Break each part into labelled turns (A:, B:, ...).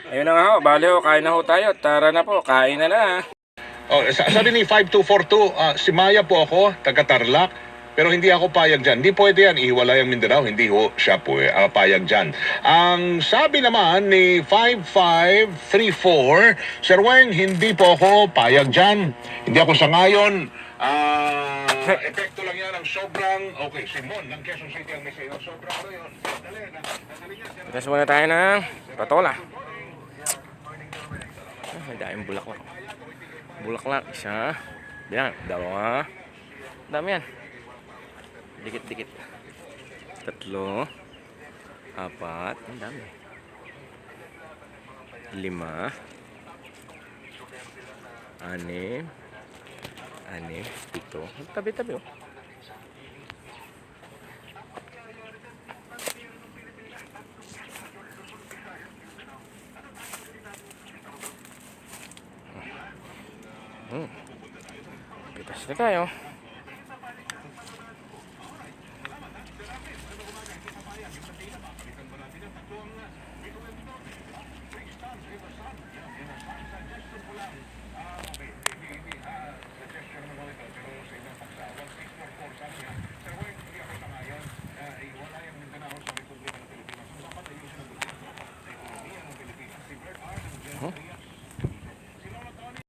A: Ayun na nga ho, bali ho, kain na ho tayo. Tara na po, kain na na.
B: Oh, sabi ni 5242, si Maya po ako, taga Tarlac, pero hindi ako payag dyan. Hindi pwede yan, ihiwalay ang Mindanao, hindi ho siya po payag dyan. Ang sabi naman ni 5534, Sir Weng, hindi po ako payag dyan. Hindi ako sa ngayon. Epekto lang yan ang sobrang, okay, Simon ng Quezon City ang may sayo. Sobrang ano yun. Dali niya.
A: Tapos muna tayo ng patola. May daming bulaklak. Bulaklak, isa. Yan, dalawa. Dami yan. Dikit-dikit. Tatlo. Apat. Ang dami. 5. 6. 7. Tabi-tabi oh. Pitas na tayo.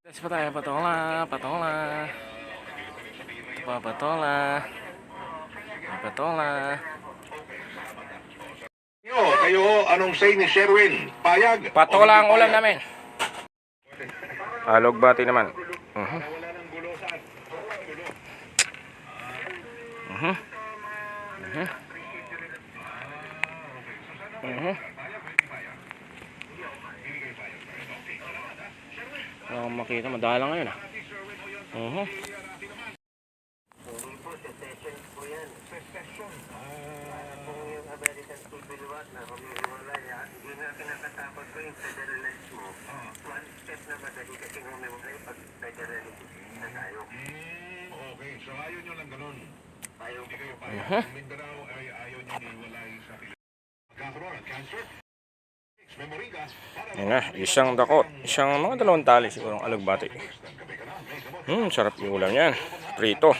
A: Pitas pa tayo, patola. Patola.
B: Kayo, anong say ni Sherwin? Payag?
A: Patola ang ulam namin. Alugbati naman. Wala akong makita, madala ngayon ah.
B: Okay, so ayaw nyo lang ganun. Ayaw di kayo payag. Mindanao ay ayaw nyo niwalay sa Pilipinas. Magkakaroon ng cancer.
A: Yan na, isang dakot. Isang mga 2 tali siguro ang alugbati. Sarap yung ulam yan. Prito.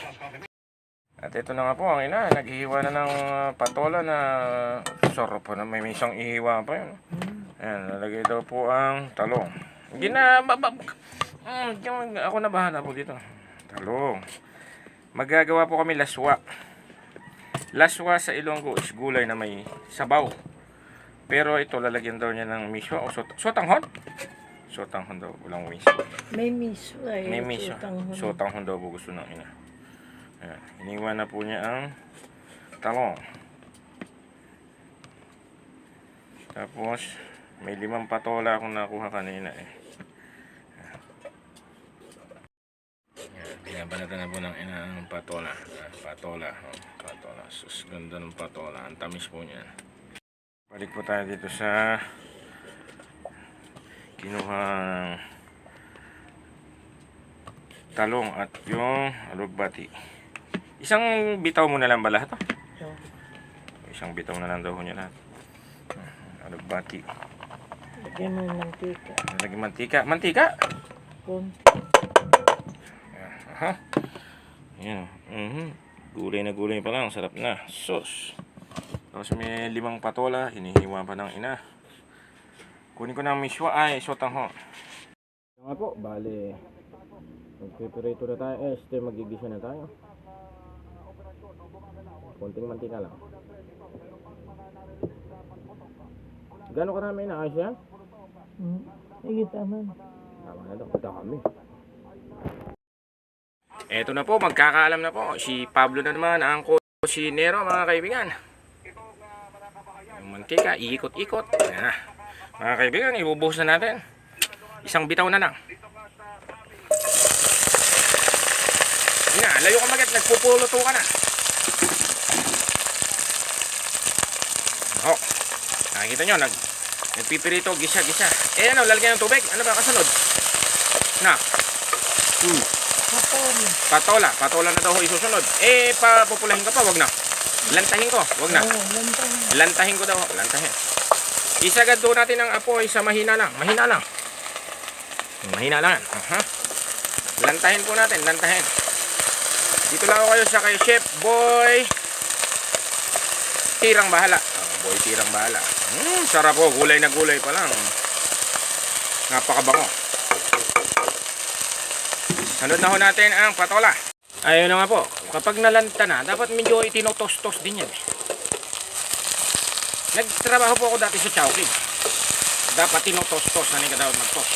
A: At ito na nga po ang ina. Naghihiwa na ng patola na sarap po na may isang ihiwa pa yun. Ayan, nalagay daw po ang talong. Ako na bahala po dito. Talong. Magagawa po kami laswa. Laswa sa Ilonggo is gulay na may sabaw. Pero ito lalagyan daw niya ng miswa o sotanghon. Sotanghon daw, walang miswa.
C: May miswa eh.
A: May miswa. Sotanghon daw po gusto ng ina. Ayan, iniwan na po niya ang talong. Tapos may 5 patola akong nakuha kanina eh. Pinabanatan na po ng ina ang patola. Patola. Sus, ganda ng patola. Ang tamis po niya. Balik po tayo dito sa kinuhang talong at yung alugbati. Isang bitaw mo na lang ba lahat? Isang bitaw na lang daw niya lahat. Alugbati.
C: Lagyan mo ng mantika.
A: Lagyan mantika. Mantika? Yan. Gulay na gulay pa lang. Sarap na. Sos. Tapos may 5 patola. Hinihiwa pa ng ina. Kunin ko ng miswa. Ay, sotanghon. Nga po. Bale. Magpiprito na tayo. Magigisa na tayo. Konting mantika lang. Gano'ng karami na ayos yan?
C: Sige, tama.
A: Tama na daw. Dami. Eto na po, magkakaalam na po. Si Pablo na naman ang kusinero, mga kaibigan. Yung mantika, iikot-ikot. Ayan na. Mga kaibigan, ibubuhos na natin. Isang bitaw na lang. Yun na, layo ka magat. Nagpupuluto ka na. Nakikita nyo, nagpipirito, gisa-gisa. Eh ano, lalagyan ng tubig. Ano ba kasunod? Na. Patola na daw ho isusunod. Eh, papupulahin ka pa, wag na. Lantahin ko, wag na. Lantahin ko daw, lantahin. Isagad doon natin ang apoy sa mahina lang. Mahina lang. Mahina lang. Lantahin po natin. Lantahin. Dito lang ako kayo sa kay Chef Boy Tirang Bahala. Boy Tirang Bahala. Sarap po. Gulay na gulay pa lang. Napakabango. Sunod na ho natin ang patola. Ayun na nga po. Kapag nalanta na, dapat medyo itinotos-tos din yan. Nagtrabaho po ako dati sa Chowking. Dapat tinotos-tos na nga dapat mag-tos.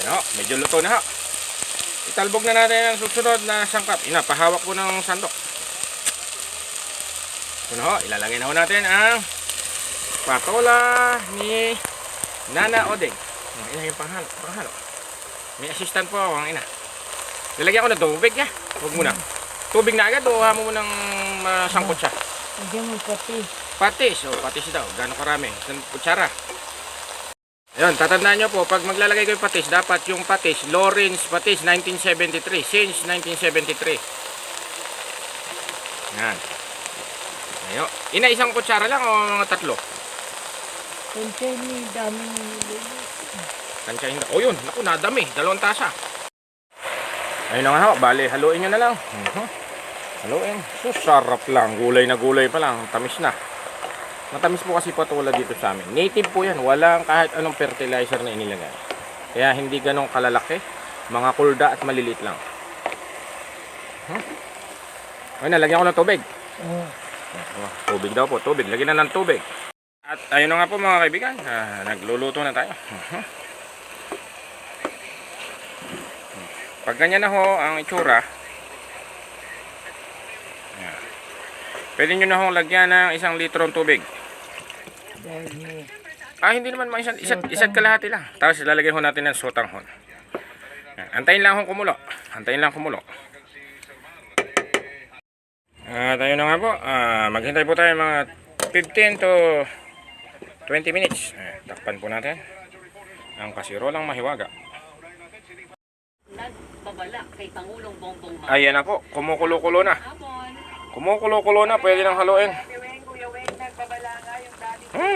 A: Ano, medyo luto na ha. Italbog na natin ang susunod na sangkap. Pahawak po ng sandok. Ito na ho, ilalagay na ho natin ang patola ni Nana Odeng. Ang ina yung panghalo. May assistant po ako, ang ina. Lalagyan ko na tubig ha. Huwag muna. Tubig na agad o hamo mo ng sangkot siya.
C: Lagyan mo patis.
A: Patis. O, patis daw. Gano'ng karami? Isang kutsara. Ayun, tatandaan nyo po, pag maglalagay ko yung patis, dapat yung patis, Lawrence Patis 1973. Since 1973. Yan. Ayun. Ina, isang kutsara lang o mga tatlo?
C: Kunsay ni daming niluluto.
A: Kansya hindi. O yun, naku, nadami. 2 tasa. Ayun na nga ho, bali, haluin nyo na lang. Haluin. So, sarap lang. Gulay na gulay pa lang. Tamis na. Matamis po kasi patola dito sa amin. Native po yan. Walang kahit anong fertilizer na inilagay. Kaya hindi ganong kalalaki. Mga kulda at maliliit lang. Ayun, nalagyan ko ng tubig. Tubig daw po, tubig. Lagyan na ng tubig. At ayun na nga po mga kaibigan. Nagluluto na tayo. Pag ganyan na ho ang itsura, pwede nyo na ho lagyan ng 1 litro ng tubig. Hindi naman mga isa't kalahati lang. Tapos ilalagay ho natin ng sotanghon. Antayin lang ho kumulo. Antayin lang kumulo. Tayo na nga po. Maghintay po tayo mga 15 to 20 minutes. Takpan po natin ang kasirolang mahiwaga.
D: Nagbabala kay Pangulong Bongbong Marcos.
A: Ayan na po, kumukulo-kulo na. Kumukulo-kulo na, pwede nang haluin.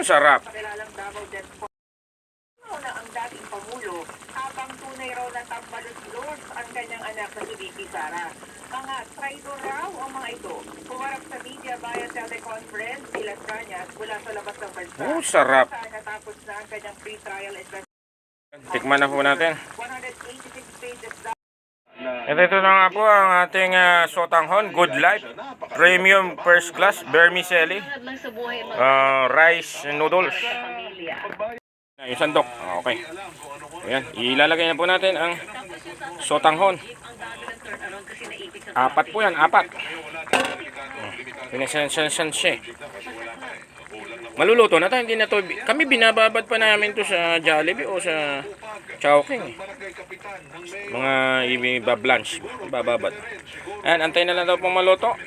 A: Sarap.
D: Na ang dating Pangulo, habang tunay raw na tambalot-lord ang kanyang anak na si VP Sara. Mga traitor raw ang mga ito. Pumarap sa media via teleconference sila Tranyas mula sa labas ng bansa.
A: Sarap.
D: Natapos na ang kanyang pre-trial investigation.
A: Tikman na po natin.
D: 186 pages.
A: Ito na nga po ang ating sotanghon, Good Life, Premium First Class, Vermicelli, rice noodles. Yung sandok, okay. Ayan, ilalagay na po natin ang sotanghon. 4 po yan, 4. Pinasansan siya. Maluluto na tayo, hindi na to. Kami binababad pa namin to sa Jollibee o sa Chowking. Mga ibablanch, bababad. Ayan, antayin na lang daw pong maluto.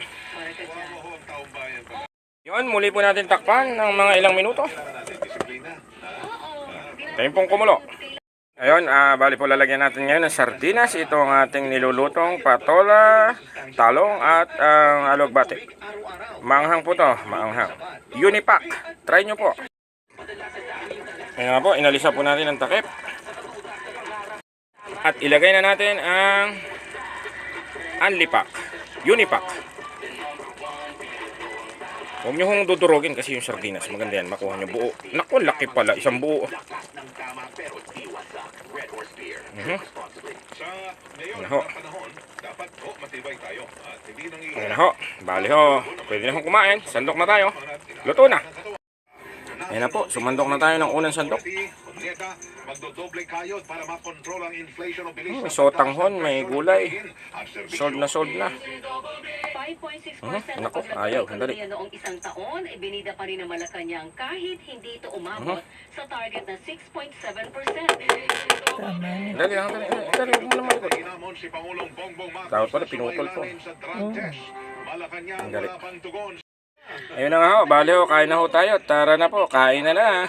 A: Yun, muli po natin takpan ng mga ilang minuto. Tayo pong kumulo. Ayun, bali po lalagyan natin ngayon ng sardinas. Ito ang ating nilulutong patola, talong at alugbate. Maanghang po to, maanghang. Unipack, try nyo po. Ayan nga po, inalisa po natin ang takip. At ilagay na natin ang Unlipack, Unipack. Huwag nyo hong dudurogin kasi yung sardinas. Maganda yan, makuha nyo buo. Naku, laki pala, isang buo. Ayan ho. Ayan ho, bali ho. Pwede na hong kumain, sandok na tayo. Luto na. Ayan na po, sumandok na tayo ng unang sandok. May sotanghon, may gulay. Sold na, sold na.
D: 5.6%
A: Naku, ayaw, sandali.
D: noong isang taon, ibinida pa rin ng Malacanang kahit hindi ito umabot sa target na 6.7%.
A: Dali lang, dali. Dali, huwag mo naman likod. Dapat pala, pinutol po. Ang galit. Ayun na nga ho, bali ho, kain na ho tayo. Tara na po, kain na na.